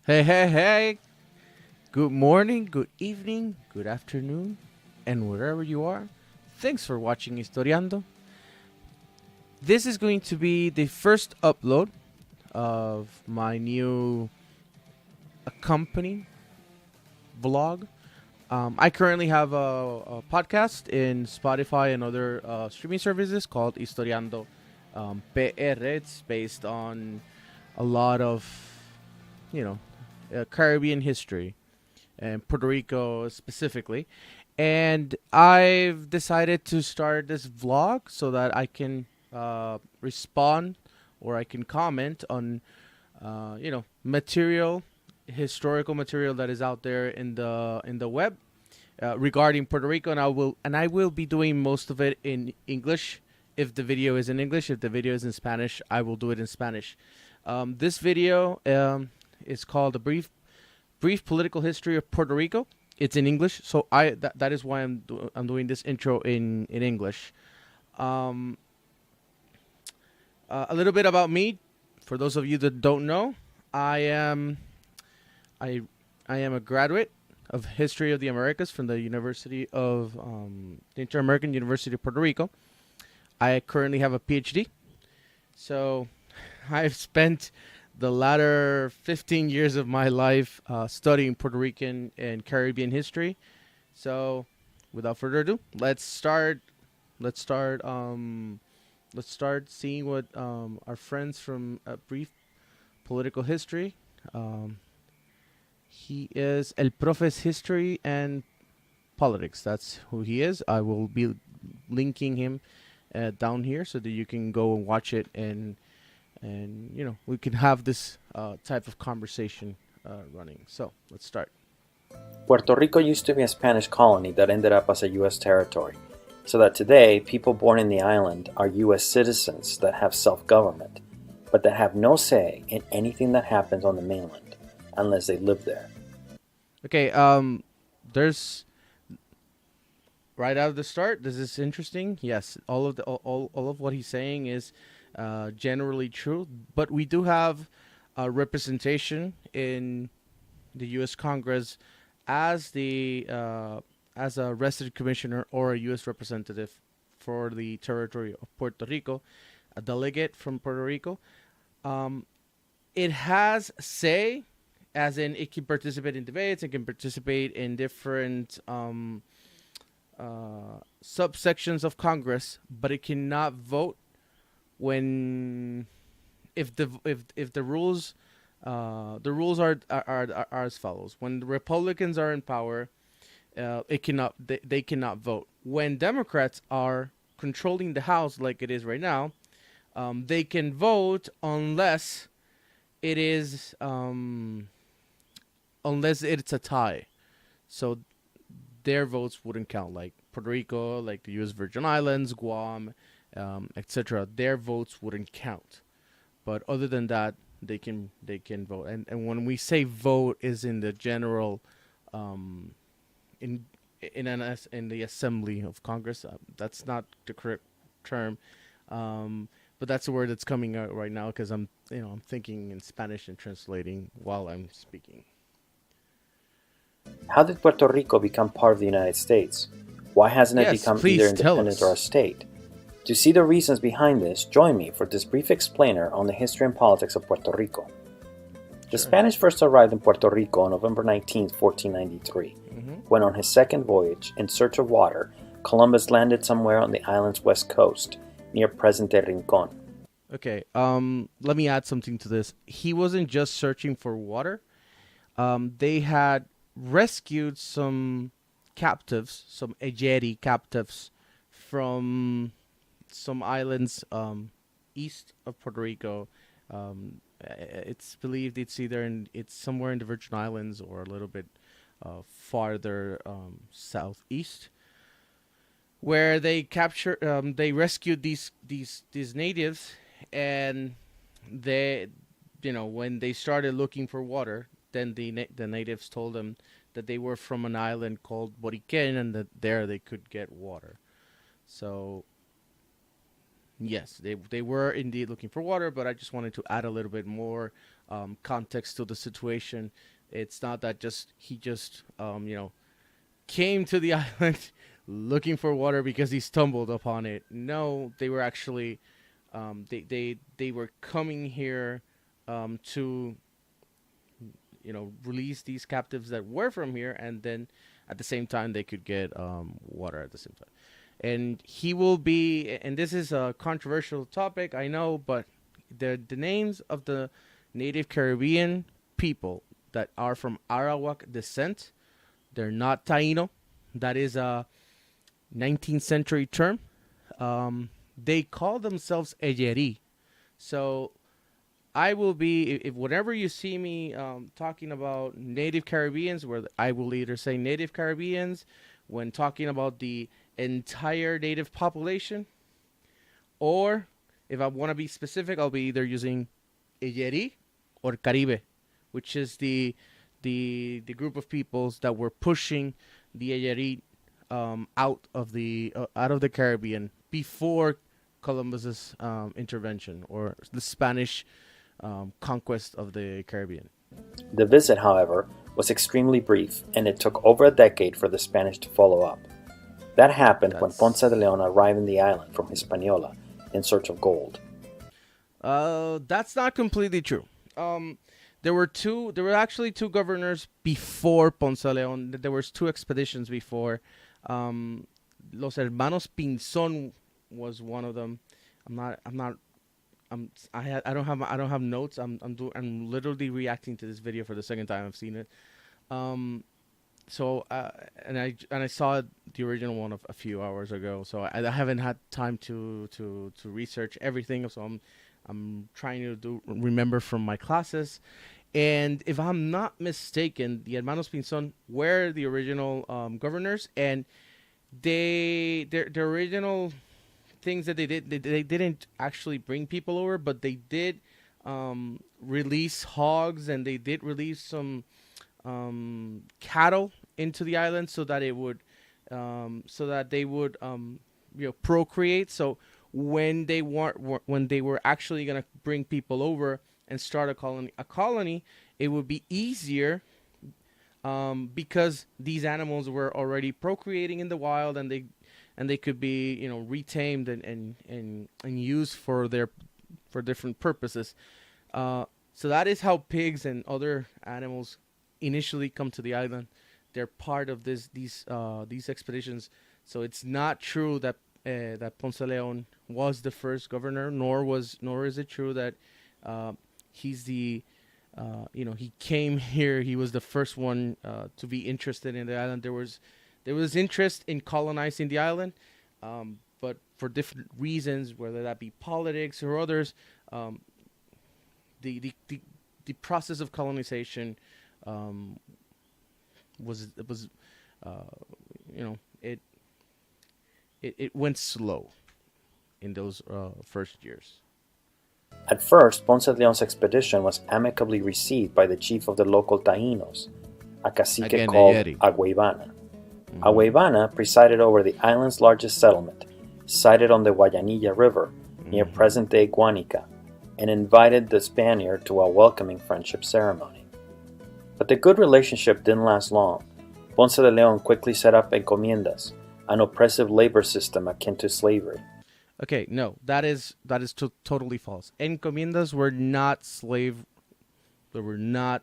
Hey, hey, hey. Good morning, good evening, good afternoon, and wherever you are. Thanks for watching Historiando. This is going to be the first upload of my new accompanying vlog. I currently have a podcast in Spotify and other streaming services called Historiando PR. It's based on a lot of, Caribbean history and Puerto Rico specifically. And I've decided to start this vlog so that I can respond or I can comment on, material, historical material that is out there in the web regarding Puerto Rico, and I will be doing most of it in English. If the video is in English, if the video is in Spanish, I will do it in Spanish. This video is called a brief political history of Puerto Rico. It's in English, so that is why I'm doing this intro in English. Um, a little bit about me, for those of you that don't know, I am I I am a graduate of History of the Americas from the University of the Inter-American University of Puerto Rico. I currently have a PhD, so I've spent the latter 15 years of my life studying Puerto Rican and Caribbean history. So, without further ado, let's start. Let's start. Let's start seeing what our friends from a brief political history. Um, he is El Profe's history and politics. That's who he is. I will be linking him down here so that you can go and watch it and we can have this type of conversation running. So let's start. Puerto Rico used to be a Spanish colony that ended up as a U.S. territory, so that today people born in the island are U.S. citizens that have self-government, but that have no say in anything that happens on the mainland, unless they live there. Okay, there's right out of the start. This is interesting. Yes, all of what he's saying is generally true, but we do have representation in the U.S. Congress as the as a resident commissioner or a U.S. representative for the territory of Puerto Rico, a delegate from Puerto Rico. Um, it has say, as in it can participate in debates, it can participate in different subsections of Congress, but it cannot vote when if the rules are as follows. When the Republicans are in power, they cannot vote. When Democrats are controlling the House, like it is right now, they can vote it is unless it's a tie. So their votes wouldn't count. Like Puerto Rico, like the U.S. Virgin Islands, Guam, etc. Their votes wouldn't count. But other than that, they can vote. And when we say vote, is in the general, in in the Assembly of Congress. That's not the correct term, but that's the word that's coming out right now because I'm thinking in Spanish and translating while I'm speaking. How did Puerto Rico become part of the United States? Why hasn't it Yes, become either please tell independent or a us. state? To see the reasons behind this, join me for this brief explainer on the history and politics of Puerto Rico. The Sure. Spanish first arrived in Puerto Rico on November 19, 1493. Mm-hmm. When on his second voyage, in search of water, Columbus landed somewhere on the island's west coast, near present-day Rincon. Okay. Let me add something to this. He wasn't just searching for water. They had rescued some captives, some Ejeri captives, from some islands east of Puerto Rico. It's believed it's somewhere in the Virgin Islands or a little bit farther southeast, where they rescued these natives, and they, when they started looking for water, then the natives told them that they were from an island called Boriquen and that there they could get water. So yes, they were indeed looking for water, but I just wanted to add a little bit more context to the situation. It's not that just he just came to the island looking for water because he stumbled upon it. No, they were actually they were coming here to release these captives that were from here, and then at the same time they could get water at the same time. And he will be, and this is a controversial topic, I know, but the names of the native Caribbean people that are from Arawak descent, they're not Taino. That is a 19th century term. They call themselves Eyeri. So I will be, if whenever you see me talking about native Caribbeans, where I will either say native Caribbeans when talking about the entire native population, or if I want to be specific, I'll be either using Eyeri or Caribe, which is the group of peoples that were pushing the Eyeri out of the Caribbean before Columbus's intervention, or the Spanish conquest of the Caribbean. The visit, however, was extremely brief, and it took over a decade for the Spanish to follow up. That happened when Ponce de Leon arrived in the island from Hispaniola in search of gold. That's not completely true. There were actually two governors before Ponce de Leon. There was two expeditions before. Los Hermanos Pinzon was one of them. I don't have notes. I'm literally reacting to this video for the second time I've seen it. And I saw the original one a few hours ago. So I haven't had time to research everything. So I'm trying to remember from my classes. And if I'm not mistaken, the Hermanos Pinzon were the original governors, and their original things that they did, they didn't actually bring people over, but they did release hogs, and they did release some cattle into the island so that they would procreate. So when they were actually gonna bring people over and start a colony, it would be easier because these animals were already procreating in the wild, and they could be retamed and used for different purposes. So that is how pigs and other animals initially come to the island. They're part of these expeditions. So it's not true that Ponce de Leon was the first governor, nor is it true that he's the he came here. He was the first one to be interested in the island. There was interest in colonizing the island, but for different reasons, whether that be politics or others, the process of colonization it went slow in those first years. At first, Ponce de Leon's expedition was amicably received by the chief of the local Taínos, a cacique called Agüeyvana. Agüeyvana presided over the island's largest settlement, sited on the Guayanilla River near present-day Guanica, and invited the Spaniard to a welcoming friendship ceremony. But the good relationship didn't last long. Ponce de Leon quickly set up encomiendas, an oppressive labor system akin to slavery. Okay, no, that is totally false. Encomiendas were not slave. They were not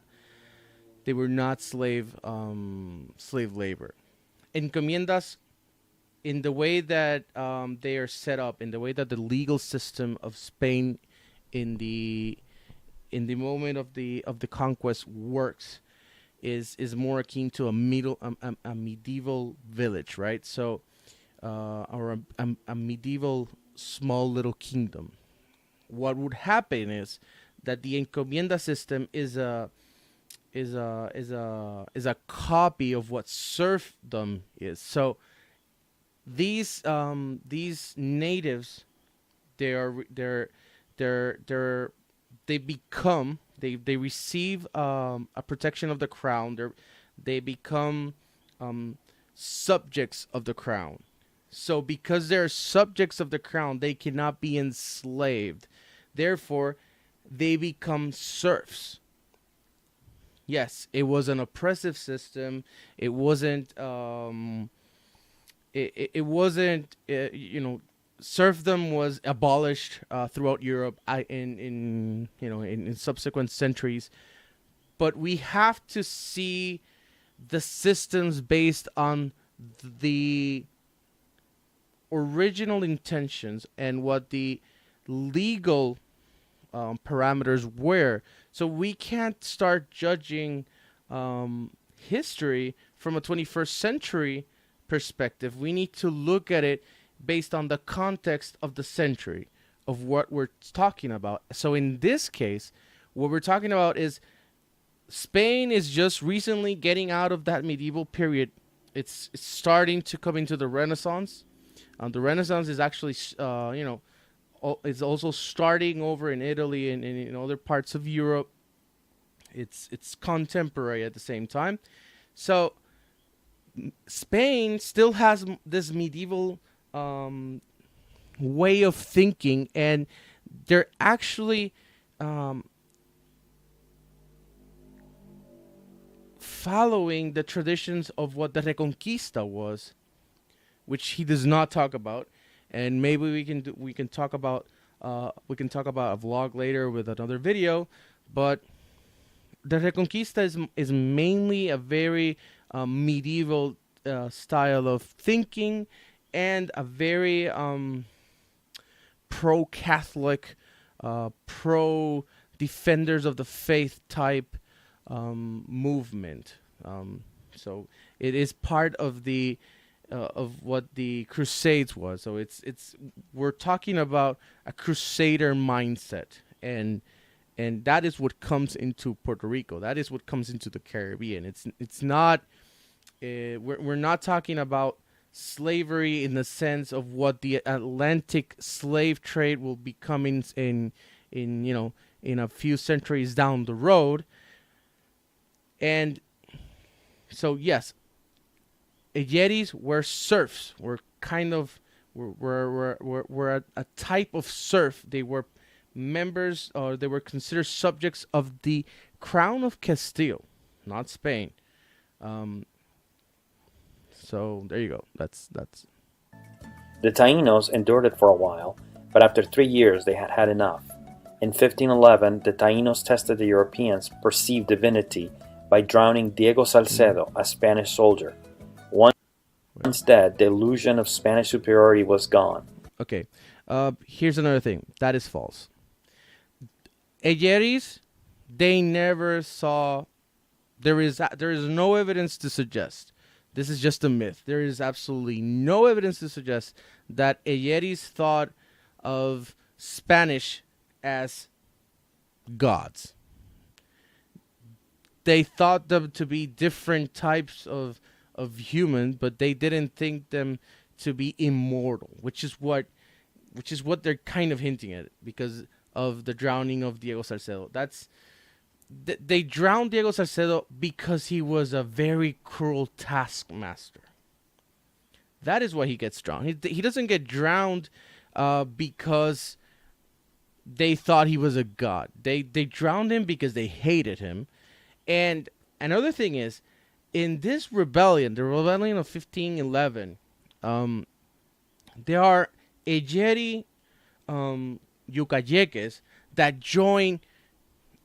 slave labor. Encomiendas, in the way that they are set up, in the way that the legal system of Spain in the moment of the conquest works, is more akin to a medieval village, right? So, or a medieval small little kingdom. What would happen is that the encomienda system is a copy of what serfdom is. So these natives, they receive a protection of the crown. They become subjects of the crown. So because they're subjects of the crown, they cannot be enslaved. Therefore, they become serfs. Yes, it was an oppressive system. It wasn't. It wasn't. Serfdom was abolished throughout Europe in subsequent centuries. But we have to see the systems based on the original intentions and what the legal parameters were. So we can't start judging history from a 21st century perspective. We need to look at it based on the context of the century of what we're talking about. So in this case, what we're talking about is Spain is just recently getting out of that medieval period. It's starting to come into the Renaissance. The Renaissance is actually, it's also starting over in Italy and in other parts of Europe. It's contemporary at the same time. So Spain still has this medieval way of thinking, and they're actually following the traditions of what the Reconquista was, which he does not talk about. And maybe we can talk about a vlog later with another video. But the Reconquista is mainly a very medieval style of thinking, and a very pro-Catholic, pro-defenders of the faith type movement. So it is part of the of what the Crusades was. So we're talking about a Crusader mindset, and that is what comes into Puerto Rico. That is what comes into the Caribbean. It's not. We're not talking about slavery in the sense of what the Atlantic slave trade will be coming in a few centuries down the road. And so yes, Yetis were serfs. Were a type of serf. They were members, or they were considered subjects of the Crown of Castile, not Spain. So there you go. That's. The Taínos endured it for a while, but after 3 years they had had enough. In 1511, the Taínos tested the Europeans' perceived divinity by drowning Diego Salcedo, a Spanish soldier. Once dead, the illusion of Spanish superiority was gone. Okay, here's another thing. That is false. Eyeris, they never saw. There is no evidence to suggest. This is just a myth. There is absolutely no evidence to suggest that Eyeris thought of Spanish as gods. They thought them to be different types of human, but they didn't think them to be immortal, which is what they're kind of hinting at, because of the drowning of Diego Salcedo. They drowned Diego Salcedo because he was a very cruel taskmaster. That is why he gets drowned. He doesn't get drowned because they thought he was a god. They drowned him because they hated him. And another thing is, in this rebellion, the rebellion of 1511, there are Eyeri Yucayeques that join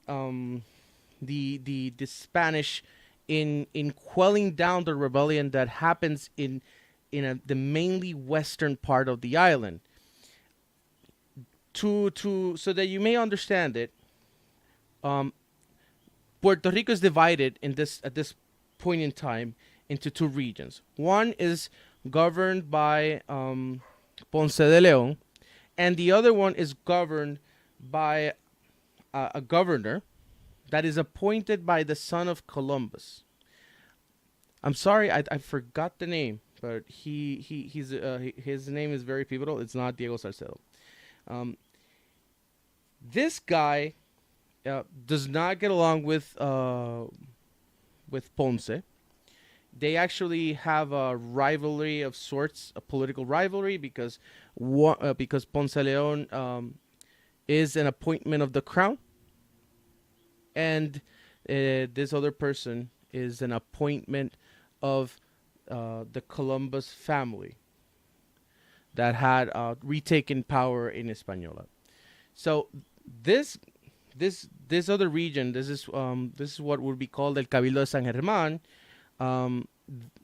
the Spanish in quelling down the rebellion that happens in the mainly western part of the island. So that you may understand it, Puerto Rico is divided at this point in time into two regions. One is governed by Ponce de Leon, and the other one is governed by a governor that is appointed by the son of Columbus. I'm sorry, I forgot the name, but his name is very pivotal. It's not Diego Salcedo. This guy does not get along with Ponce. They actually have a rivalry of sorts, a political rivalry, because Ponce de Leon is an appointment of the crown, and this other person is an appointment of the Columbus family that had retaken power in Hispaniola. So this this other region, this is what would be called El Cabildo de San Germán, um,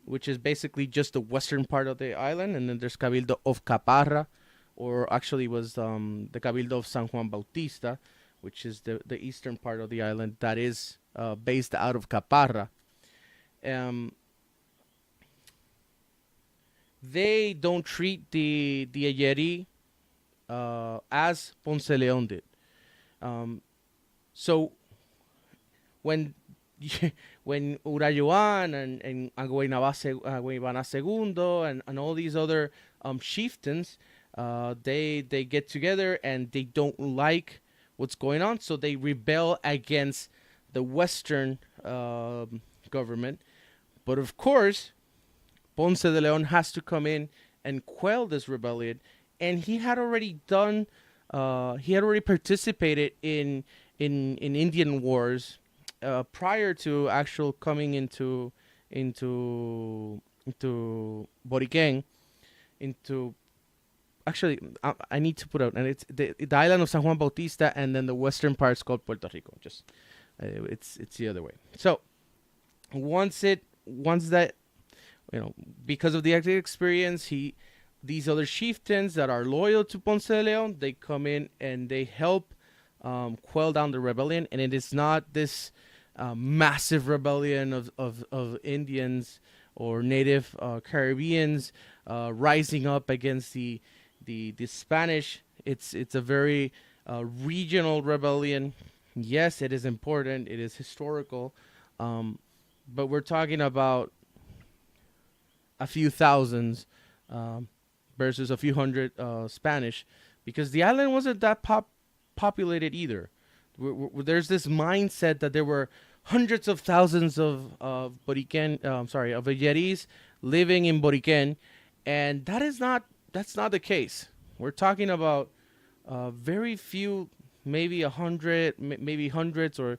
which is basically just the western part of the island, and then there's Cabildo of Caparra, or actually was the Cabildo of San Juan Bautista, which is the eastern part of the island that is based out of Caparra. Um, they don't treat the Ayeri as Ponce León did. Um, so when when Urayoan and Agüeybana II and all these other chieftains, they get together and they don't like what's going on, so they rebel against the Western government. But of course, Ponce de Leon has to come in and quell this rebellion, and he had already done. He had already participated in Indian wars prior to actual coming into Boriquén, into actually I need to put out, and it's the island of San Juan Bautista, and then the western part is called Puerto Rico. Just it's the other way. So once that, because of the active experience, these other chieftains that are loyal to Ponce de Leon, they come in and they help quell down the rebellion, and it is not this massive rebellion of Indians or native Caribbeans rising up against the Spanish. It's a very regional rebellion. Yes, it is important. It is historical, but we're talking about a few thousands versus a few hundred Spanish, because the island wasn't that populated either. There's this mindset that there were hundreds of thousands of Boriquén, of Ayeris living in Boriquén, and that's not the case. We're talking about very few, maybe 100, maybe hundreds, or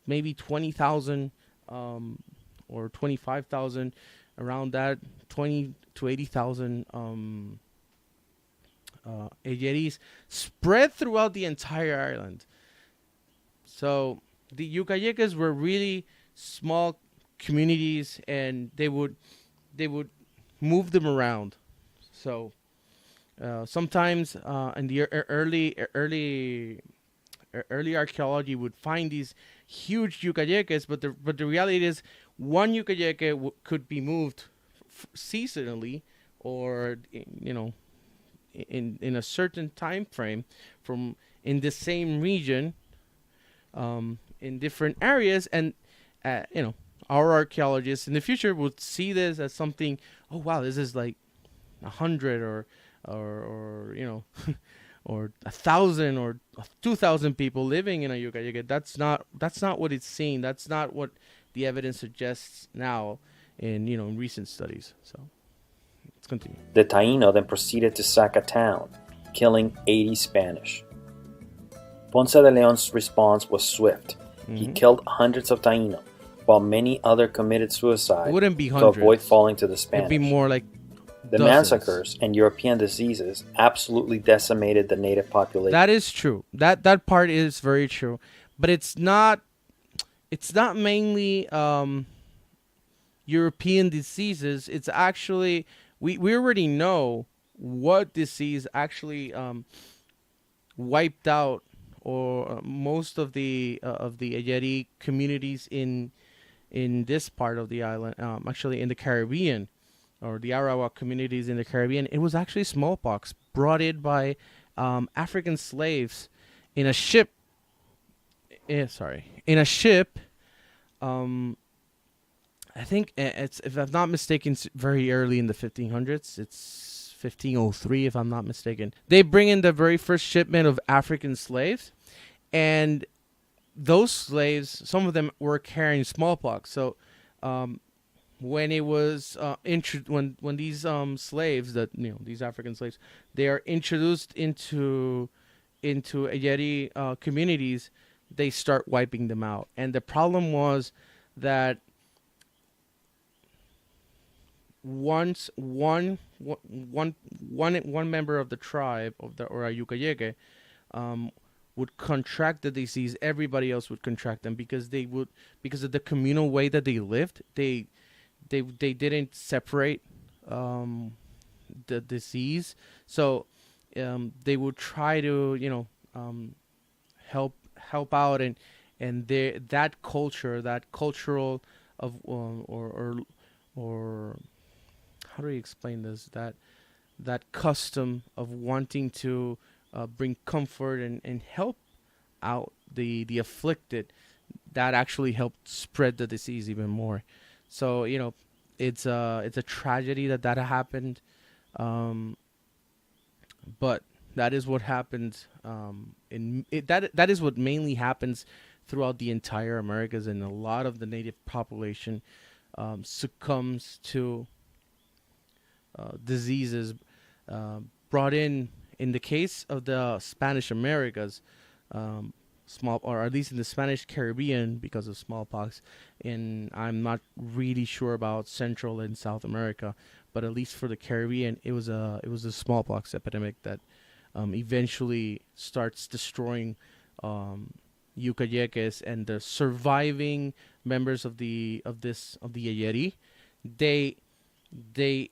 maybe 20,000 or 25,000, around that, 20 to 80,000 Ayeris spread throughout the entire island. So the Yucayecas were really small communities, and they would move them around. So sometimes in the early archaeology would find these huge Yucayecas, but the reality is one Yucayeca could be moved seasonally, or in a certain time frame from in the same region, in different areas, and our archaeologists in the future would see this as something. Oh wow, this is like 100 or or 1,000 or 2,000 people living in a yucayeka. That's not what it's seen. That's not what the evidence suggests now in recent studies. So let's continue. The Taino then proceeded to sack a town, killing 80 Spanish. Ponce de Leon's response was swift. Mm-hmm. He killed hundreds of Taino, while many other committed suicide it wouldn't be to hundreds. avoid falling to the Spanish. It'd be more like the dozens. massacres and European diseases absolutely decimated the native population. That is true. That part is very true, but it's not mainly European diseases. It's actually we already know what disease actually wiped out or most of the Ayeri communities in this part of the island, actually in the Caribbean, or the Arawak communities in the Caribbean. It was actually smallpox brought in by African slaves in a ship. In a ship. I think it's, if I'm not mistaken, it's very early in the 1500s. It's 1503, if I'm not mistaken. They bring in the very first shipment of African slaves, and those slaves, some of them were carrying smallpox. So when it was when these slaves, that these African slaves, they are introduced into Ayeri communities, they start wiping them out. And the problem was that once one member of the tribe of the or Ayucayege um, would contract the disease, everybody else would contract them because of the communal way that they lived. They didn't separate um, the disease, so they would try to help out, and that culture, that cultural of or how do you explain this, that custom of wanting to bring comfort and help out the afflicted, that actually helped spread the disease even more. So it's a tragedy that happened, um, but that is what happened. That is what mainly happens throughout the entire Americas, and a lot of the native population succumbs to diseases brought in the case of the Spanish Americas, small, or at least in the Spanish Caribbean, because of smallpox. And I'm not really sure about Central and South America, but at least for the Caribbean, it was a smallpox epidemic that eventually starts destroying Yucayeques, and the surviving members of the Yayeri. They they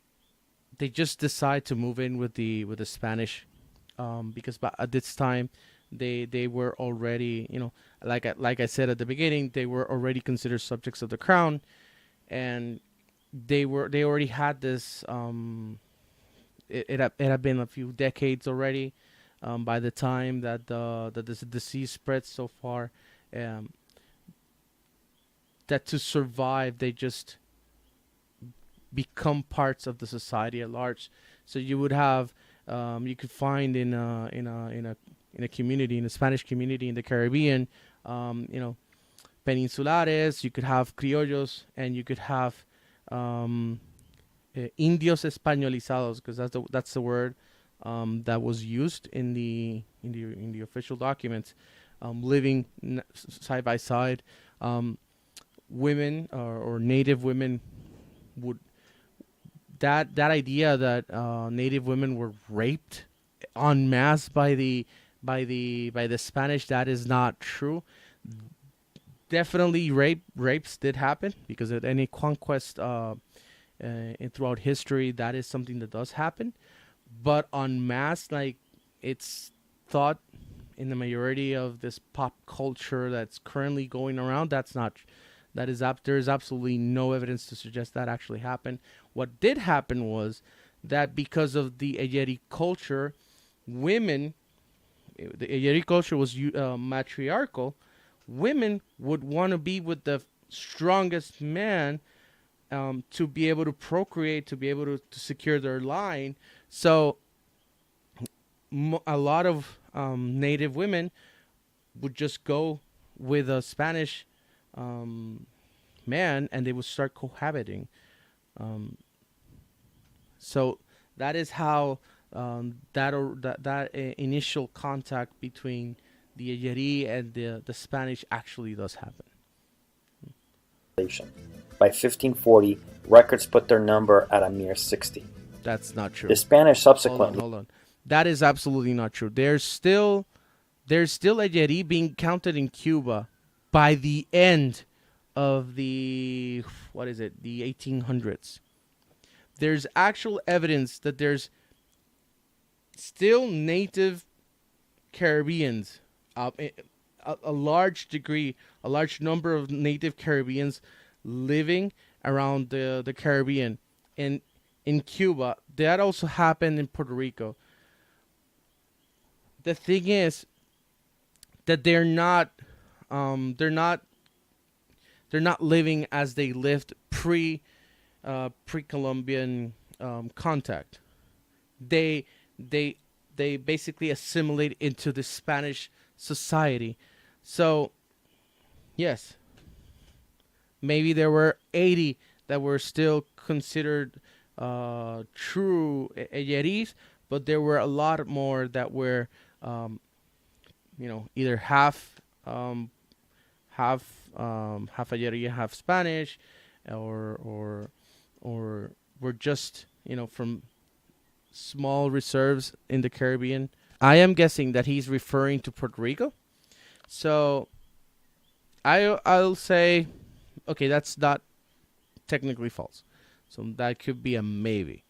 they just decide to move in with the Spanish, because at this time they were already, like I said at the beginning, they were already considered subjects of the crown, and they already had this. It had been a few decades already, by the time that this disease spread so far, um, that to survive they just become parts of the society at large. So you could find in a community, in a Spanish community in the Caribbean, um, you know, peninsulares. You could have criollos, and you could have um, indios españolizados, because that's the word that was used in the official documents, living side by side. Um, Women, or native women would, that idea that native women were raped en masse by the Spanish, that is not true. Definitely rapes did happen, because at any conquest throughout history, that is something that does happen. But en masse, like, it's thought in the majority of this pop culture that's currently going around, that's not. There is absolutely no evidence to suggest that actually happened. What did happen was that because of the Ayeri culture, women, the Ayeri culture was matriarchal. Women would want to be with the strongest man, to be able to procreate, to be able to secure their line. So a lot of native women would just go with a Spanish man, and they would start cohabiting. Um, so that is how that initial contact between the Ayeri and the Spanish actually does happen. By 1540, records put their number at a mere 60. That's not true. The Spanish subsequently... Hold on. That is absolutely not true. There's still Ayeri being counted in Cuba by the end of the 1800s. There's actual evidence that there's still native Caribbeans, a large number of native Caribbeans living around the Caribbean, and in Cuba. That also happened in Puerto Rico. The thing is that they're not living as they lived pre-Columbian contact. They basically assimilate into the Spanish society. So yes, maybe there were 80 that were still considered true Eyeris, but there were a lot more that were either half half Ayeri, half Spanish, or or were just from small reserves in the Caribbean. I am guessing that he's referring to Puerto Rico. So I'll say okay, that's not technically false. So that could be a maybe.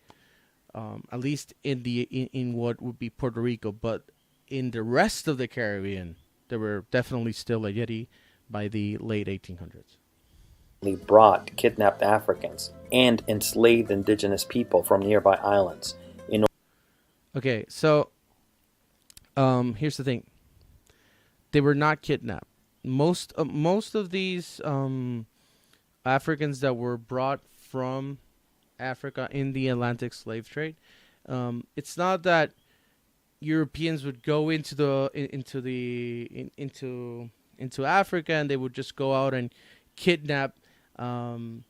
At least in what would be Puerto Rico, but in the rest of the Caribbean, there were definitely still a Yeti by the late 1800s. Brought kidnapped Africans and enslaved indigenous people from nearby islands. Okay, so here's the thing: they were not kidnapped. Most of these Africans that were brought from Africa in the Atlantic slave trade, it's not that Europeans would go into Africa and they would just go out and kidnap um,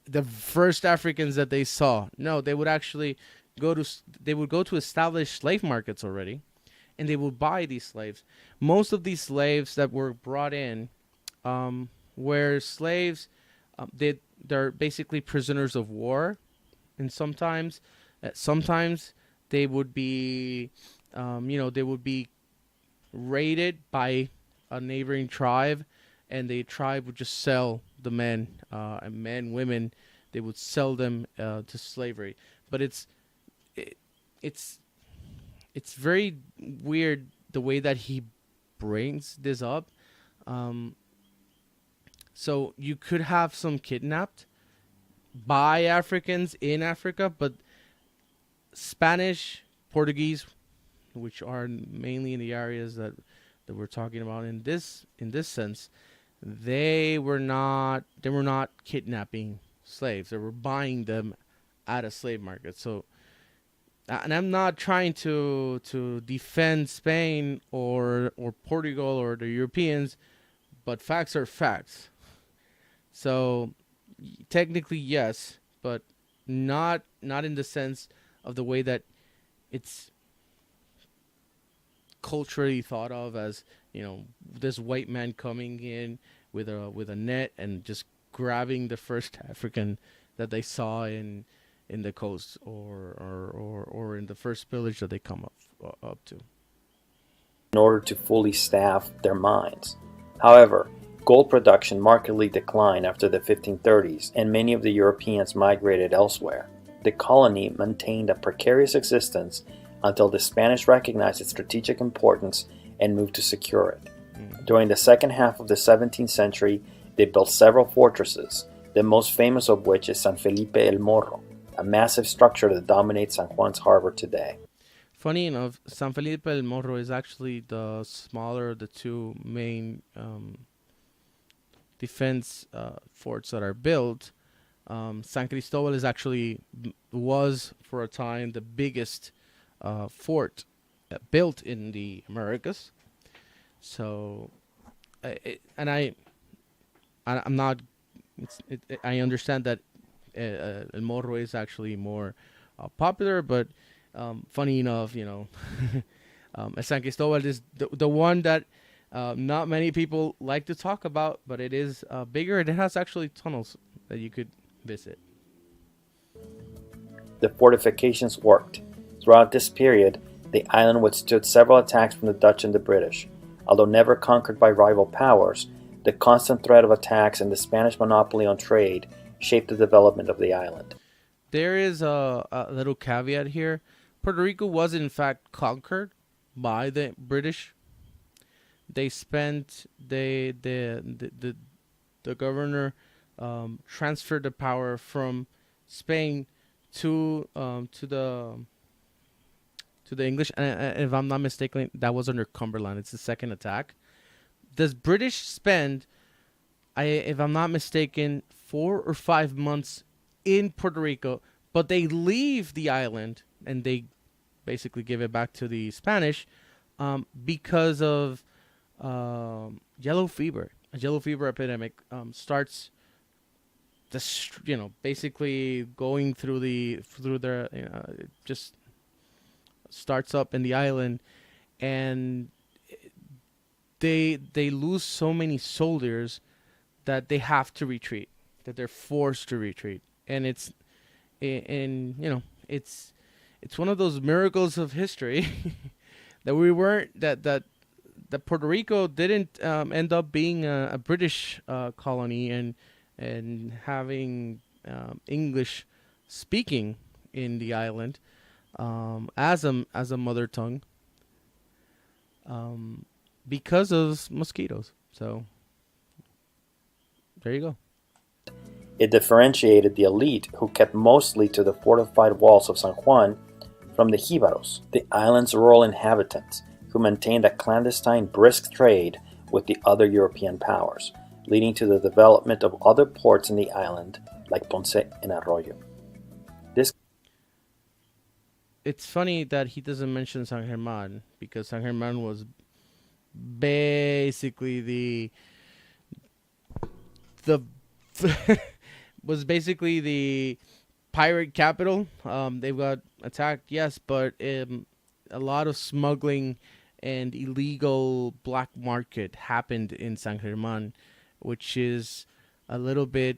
the first Africans that they saw. No, they would actually go to established slave markets already, and they would buy these slaves. Most of these slaves that were brought in were slaves. They're basically prisoners of war, and sometimes they would be, they would be raided by a neighboring tribe, and the tribe would just sell the men, and men, women. They would sell them to slavery. But it's very weird the way that he brings this up. So you could have some kidnapped by Africans in Africa, but Spanish, Portuguese, which are mainly in the areas that we're talking about in this sense, they were not kidnapping slaves. They were buying them at a slave market. So, and I'm not trying to defend Spain or Portugal or the Europeans, but facts are facts. So technically yes, but not in the sense of the way that it's culturally thought of as, this white man coming in with a net and just grabbing the first African that they saw in the coast or in the first village that they come up to. In order to fully staff their mines. However, gold production markedly declined after the 1530s, and many of the Europeans migrated elsewhere. The colony maintained a precarious existence until the Spanish recognized its strategic importance and moved to secure it. During the second half of the 17th century, they built several fortresses, the most famous of which is San Felipe el Morro, a massive structure that dominates San Juan's harbor today. Funny enough, San Felipe el Morro is actually the smaller of the two main defense forts that are built. San Cristobal was for a time the biggest fort built in the Americas. So, I'm not. I understand that El Morro is actually more popular, but funny enough, San Cristobal is the one that not many people like to talk about, but it is bigger and it has actually tunnels that you could visit. The fortifications worked. Throughout this period, the island withstood several attacks from the Dutch and the British. Although never conquered by rival powers, the constant threat of attacks and the Spanish monopoly on trade shaped the development of the island. There is a little caveat here. Puerto Rico was in fact conquered by the British. They spent the governor transferred the power from Spain to the English, and if I'm not mistaken, that was under Cumberland. It's the second attack. The British spend, if I'm not mistaken, 4 or 5 months in Puerto Rico, but they leave the island and they basically give it back to the Spanish because of yellow fever. A yellow fever epidemic starts basically going through their just starts up in the island, and they lose so many soldiers that they have to retreat, that they're forced to retreat, and it's one of those miracles of history that we weren't that Puerto Rico didn't end up being a British colony and having English speaking in the island as a mother tongue because of mosquitoes. So there you go. It differentiated the elite, who kept mostly to the fortified walls of San Juan, from the Jíbaros, the island's rural inhabitants, who maintained a clandestine brisk trade with the other European powers, leading to the development of other ports in the island, like Ponce and Arroyo. It's funny that he doesn't mention San Germán, because San Germán was basically the was basically the pirate capital. They got attacked, yes, but a lot of smuggling and illegal black market happened in San Germán, which is a little bit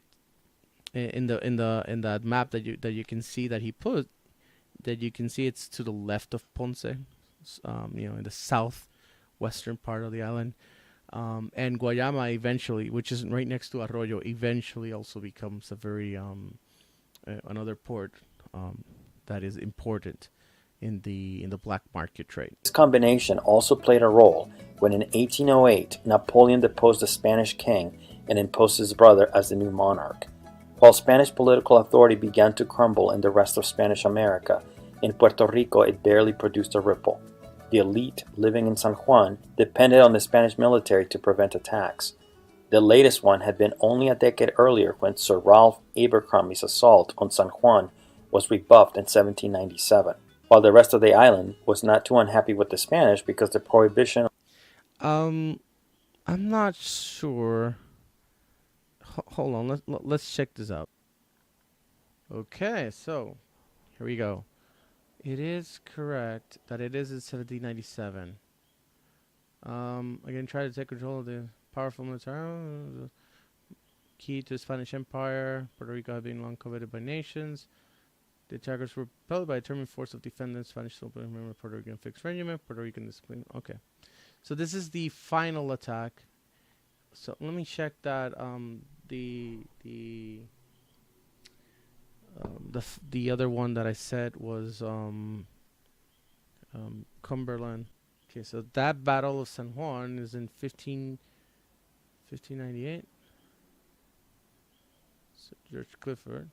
in that map that you can see that he put. That you can see it's to the left of Ponce, in the southwestern part of the island. And Guayama eventually, which is right next to Arroyo, eventually also becomes a very another port that is important in the black market trade. This combination also played a role when in 1808 Napoleon deposed the Spanish king and imposed his brother as the new monarch. While Spanish political authority began to crumble in the rest of Spanish America, in Puerto Rico it barely produced a ripple. The elite living in San Juan depended on the Spanish military to prevent attacks. The latest one had been only a decade earlier, when Sir Ralph Abercrombie's assault on San Juan was rebuffed in 1797, while the rest of the island was not too unhappy with the Spanish because the prohibition... I'm not sure. Hold on, let's check this out. Okay, so here we go. It is correct that it is in 1797. Again, try to take control of the powerful military key to the Spanish Empire. Puerto Rico had been long coveted by nations. The attackers were repelled by a determined force of defenders. Spanish still remember Puerto Rican fixed regiment, Puerto Rican discipline. Okay, so this is the final attack. So let me check that the other one that I said was Cumberland. Okay, so that Battle of San Juan is in 1598. So George Clifford.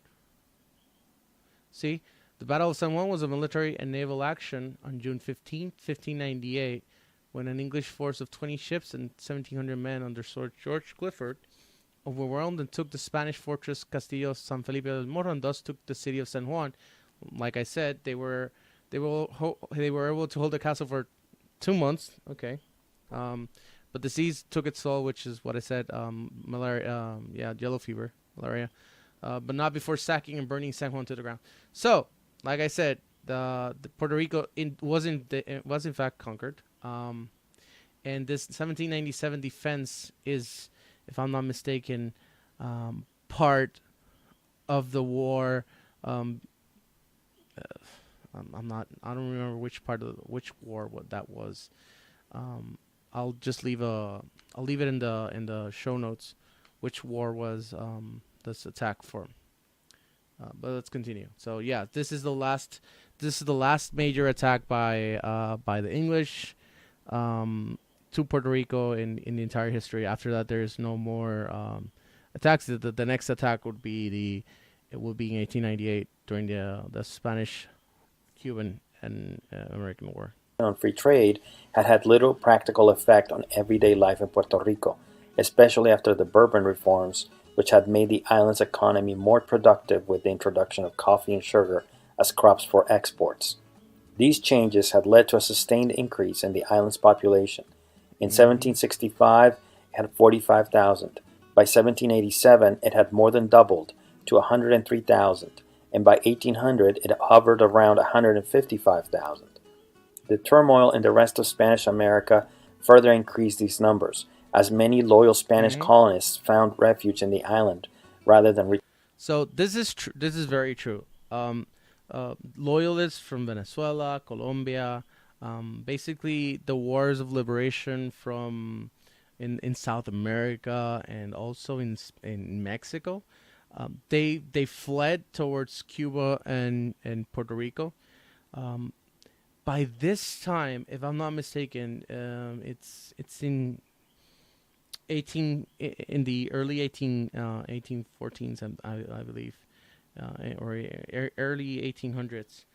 See, the Battle of San Juan was a military and naval action on June 15th, 1598, when an English force of 20 ships and 1,700 men under Sir George Clifford overwhelmed and took the Spanish fortress Castillo San Felipe del Morro, and thus took the city of San Juan. Like I said, they were able to hold the castle for 2 months. Okay, but the siege took its toll, which is what I said. Malaria, yellow fever, malaria, but not before sacking and burning San Juan to the ground. So, like I said, the Puerto Rico was in fact conquered. And this 1797 defense is, if I'm not mistaken, part of the war. I don't remember which war what that was. I'll leave it in the show notes which war was this attack for. But let's continue. So yeah, this is the last major attack by the English to Puerto Rico in the entire history. After that, there is no more attacks. The next attack would be in 1898 during the Spanish, Cuban, and American War. On free trade had little practical effect on everyday life in Puerto Rico, especially after the Bourbon reforms, which had made the island's economy more productive with the introduction of coffee and sugar as crops for exports. These changes had led to a sustained increase in the island's population. In 1765, it had 45,000. By 1787, it had more than doubled to 103,000, and by 1800, it hovered around 155,000. The turmoil in the rest of Spanish America further increased these numbers, as many loyal Spanish Hmm. colonists found refuge in the island rather than So this is true. This is very true. Loyalists from Venezuela, Colombia, basically the wars of liberation from in South America and also in Mexico. They fled towards Cuba and Puerto Rico. Um, by this time, if I'm not mistaken, it's in 18 in the early 1814s, I believe, or early 1800s.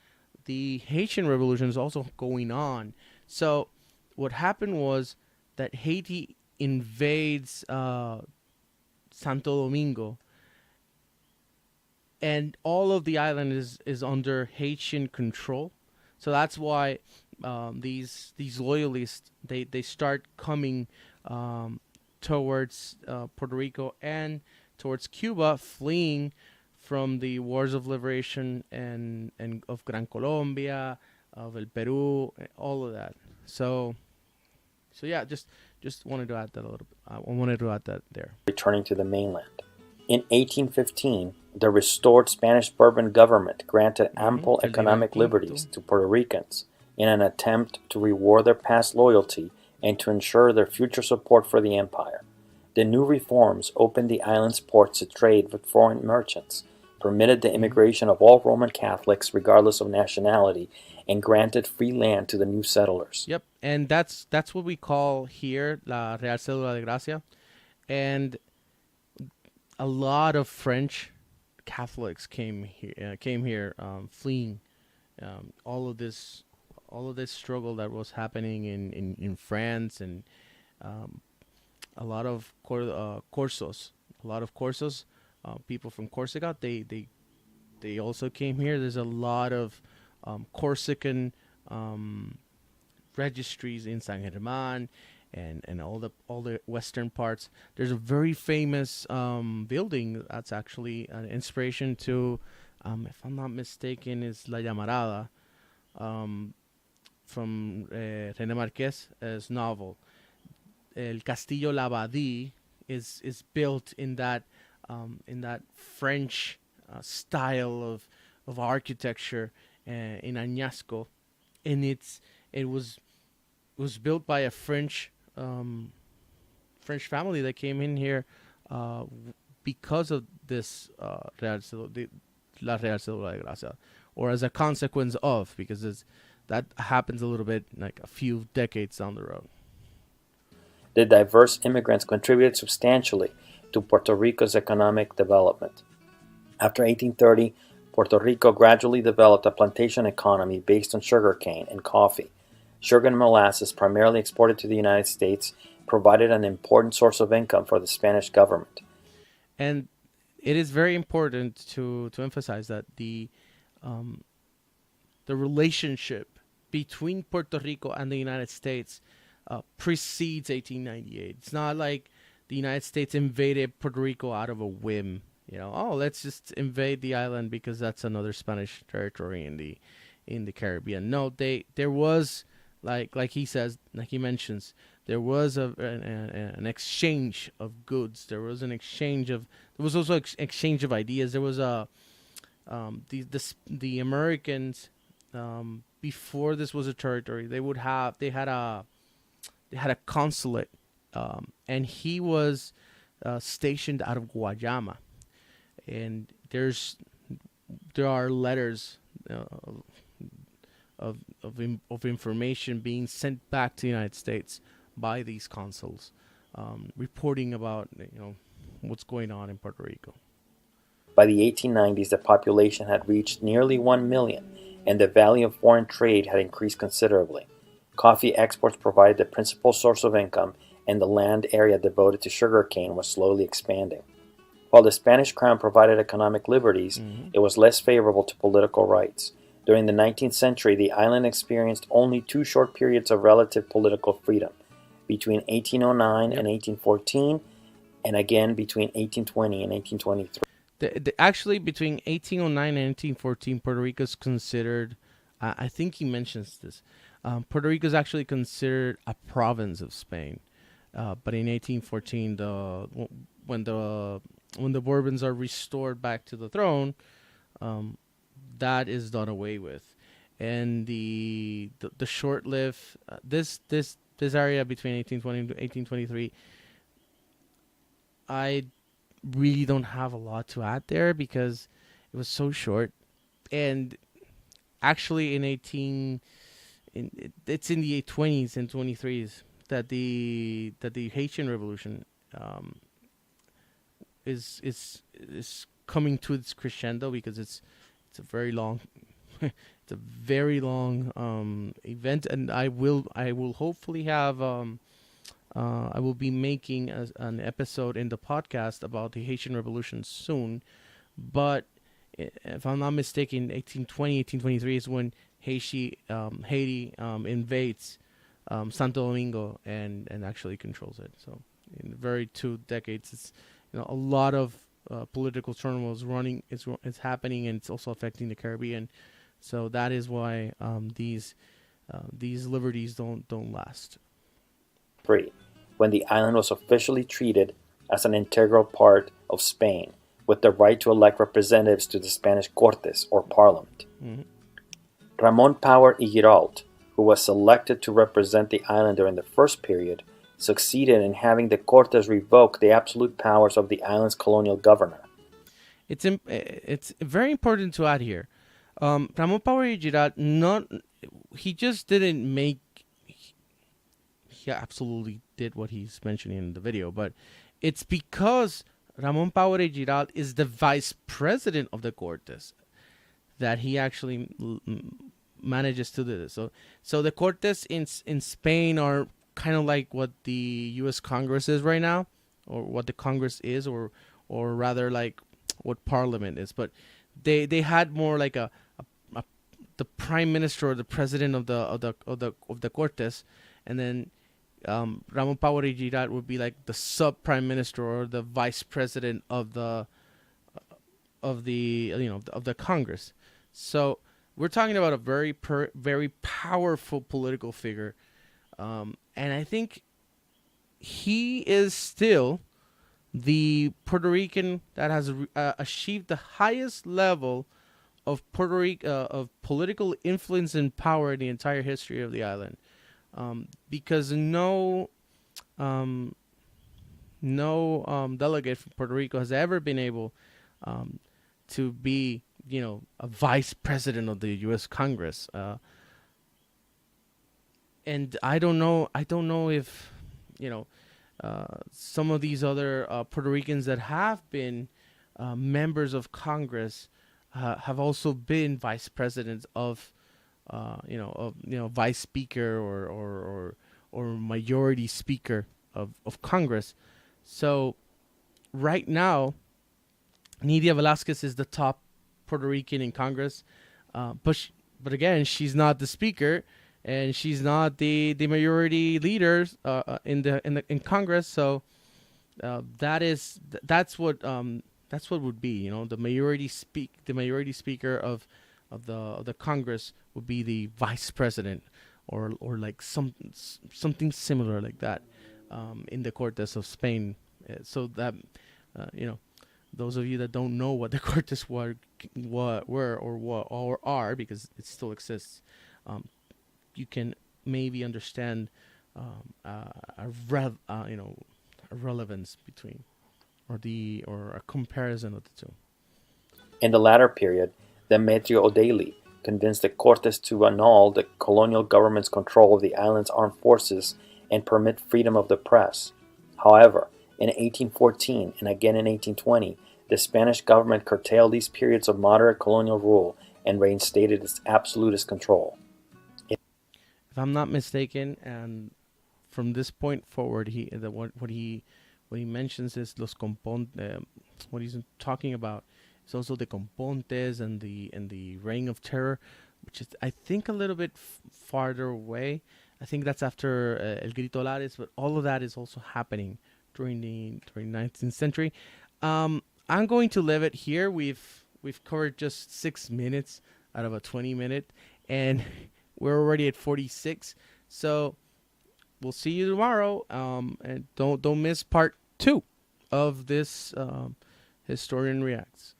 The Haitian Revolution is also going on. So what happened was that Haiti invades Santo Domingo, and all of the island is under Haitian control. So that's why these loyalists they start coming um, towards Puerto Rico and towards Cuba, fleeing from the wars of liberation and of Gran Colombia, of El Peru, all of that. So yeah, just wanted to add that a little bit. I wanted to add that there. returning to the mainland. In 1815, the restored Spanish Bourbon government granted ample El Vino economic liberties Tinto. to Puerto Ricans in an attempt to reward their past loyalty and to ensure their future support for the empire. The new reforms opened the island's ports to trade with foreign merchants, permitted the Mhm. immigration of all Roman Catholics regardless of nationality, and granted free land to the new settlers. Yep, and that's what we call here la Real Cédula de Gracia, and a lot of French Catholics came here fleeing all of this struggle that was happening in France and um, a lot of Corsos, people from Corsica. They also came here. There's a lot of Corsican um, registries in San Germán and all the western parts. There's a very famous building that's actually an inspiration to, if I'm not mistaken, is La Llamarada um, from René Marquez's novel. El Castillo Labadie is built in that French style of architecture in Añasco, and it was built by a French family that came in here uh, because of this La Real Cédula de Gracia, or as a consequence of, because that happens a little bit like a few decades down the road. The diverse immigrants contributed substantially to Puerto Rico's economic development. After 1830, Puerto Rico gradually developed a plantation economy based on sugarcane and coffee. Sugar and molasses, primarily exported to the United States, provided an important source of income for the Spanish government. And it is very important to emphasize that um, the relationship between Puerto Rico and the United States precedes 1898. It's not like the United States invaded Puerto Rico out of a whim. Oh, let's just invade the island because that's another Spanish territory in the Caribbean. No, there was like he says, like he mentions, there was an exchange of goods. There was also exchange of ideas. There was the Americans before this was a territory. They had a consulate, and he was stationed out of Guayama, and there are letters of information being sent back to the United States by these consuls, reporting about what's going on in Puerto Rico. By the 1890s, the population had reached nearly 1 million, and the value of foreign trade had increased considerably. Coffee exports provided the principal source of income, and the land area devoted to sugarcane was slowly expanding. While the Spanish crown provided economic liberties, Hmm. it was less favorable to political rights. During the 19th century, the island experienced only two short periods of relative political freedom, between 1809 Yep. and 1814, and again between 1820 and 1823. Actually, between 1809 and 1814, Puerto Rico is considered. I think he mentions this. Puerto Rico is actually considered a province of Spain, but in 1814, when the when the Bourbons are restored back to the throne, um, that is done away with, and the short-lived this area between 1820 to 1823, I really don't have a lot to add there because it was so short. And actually, it's in the 20s and 23s that the Haitian Revolution um, is coming to its crescendo because it's a very long it's a very long event, and I will hopefully have I will be making an episode in the podcast about the Haitian Revolution soon. But if I'm not mistaken, 1820, 1823 is when Haiti invades Santo Domingo and actually controls it. So in the very 2 decades, it's a lot of political turmoil is running. It's happening, and it's also affecting the Caribbean. So that is why these liberties don't last. 3, when the island was officially treated as an integral part of Spain, with the right to elect representatives to the Spanish Cortes, or Parliament. Hmm. Ramon Power y Giralt, who was selected to represent the island during the first period, succeeded in having the Cortes revoke the absolute powers of the island's colonial governor. It's very important to add here. Ramon Power y Girard, not he just didn't make. He absolutely did what he's mentioning in the video, but it's because Ramon Power y Girard is the vice president of the Cortes that he actually manages to do this. So the Cortes in Spain are kind of like what the U.S. Congress is right now, or what the Congress is, or rather like what Parliament is. But they had more like a the prime minister or the president of the Cortes, and then Ramon Power y Girard would be like the sub prime minister or the vice president of the Congress. So we're talking about a very powerful political figure, and I think he is still the Puerto Rican that has achieved the highest level of Puerto Rico of political influence and power in the entire history of the island, because no delegate from Puerto Rico has ever been able to be a vice president of the U.S. Congress, and I don't know if some of these other Puerto Ricans that have been members of Congress have also been vice presidents of vice speaker or majority speaker of Congress. So right now, Nidia Velasquez is the top Puerto Rican in Congress, but again, she's not the speaker, and she's not the majority leader in Congress. So that's what would be, the majority speaker of the Congress would be the vice president, or like something similar like that, in the Cortes of Spain. So that those of you that don't know what the Cortes were or are, because it still exists, you can maybe understand a relevance between, or a comparison of the two. In the latter period, Demetrio O'Daly convinced the Cortes to annul the colonial government's control of the island's armed forces and permit freedom of the press. However, in 1814 and again in 1820, the Spanish government curtailed these periods of moderate colonial rule and reinstated its absolutist control. If I'm not mistaken, and from this point forward, what he mentions is los componentes. What he's talking about is also the componentes and the reign of terror, which is, I think, a little bit farther away. I think that's after El Grito Lares, but all of that is also happening during the 19th century. I'm going to leave it here. We've covered just 6 minutes out of a 20-minute, and We're already at 46. So we'll see you tomorrow. And don't miss part 2 of this Historian Reacts.